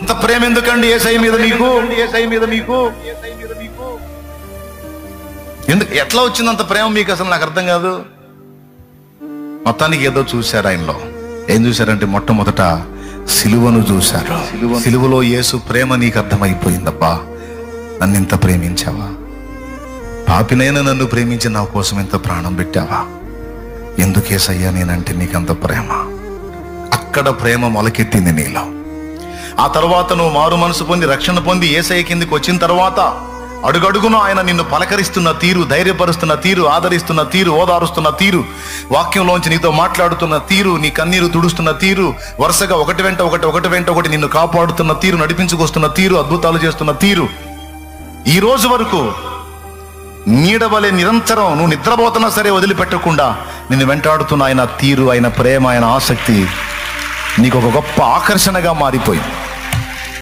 ఇంత ప్రేమ ఎందుకండి యేసయ్య మీద మీకు? ఎందుకు, ఎట్లా వచ్చింది అంత ప్రేమ మీకు? అసలు నాకు అర్థం కాదు. మొత్తానికి ఏదో చూశారు ఆయనలో. ఏం చూశారంటే మొట్టమొదట సిలువను చూశారు. సిలువలో యేసు ప్రేమ నీకు అర్థమైపోయిందబ్బా. నన్ను ఇంత ప్రేమించావా? పాపినైనా నన్ను ప్రేమించి నా కోసం ఎంత ప్రాణం పెట్టావా? ఎందుకేసయ్యా నేనంటే నీకంత ప్రేమ? అక్కడ ప్రేమ మొలకెత్తింది నీలో. ఆ తర్వాత నువ్వు మారు మనసు పొంది రక్షణ పొంది యేసయ్య కిందికి వచ్చిన తర్వాత అడుగడుగున ఆయన నిన్ను పలకరిస్తున్న తీరు, ధైర్యపరుస్తున్న తీరు, ఆదరిస్తున్న తీరు, ఓదారుస్తున్న తీరు, వాక్యంలోంచి నీతో మాట్లాడుతున్న తీరు, నీ కన్నీరు తుడుస్తున్న తీరు, వరుసగా ఒకటి వెంట ఒకటి నిన్ను కాపాడుతున్న తీరు, నడిపించుకొస్తున్న తీరు, అద్భుతాలు చేస్తున్న తీరు, ఈ రోజు వరకు నీడవలే నిరంతరం నువ్వు నిద్రపోతున్నా సరే వదిలిపెట్టకుండా నిన్ను వెంటాడుతున్న ఆయన తీరు, ఆయన ప్రేమ, ఆయన ఆసక్తి నీకు ఒక గొప్ప ఆకర్షణగా మారిపోయింది.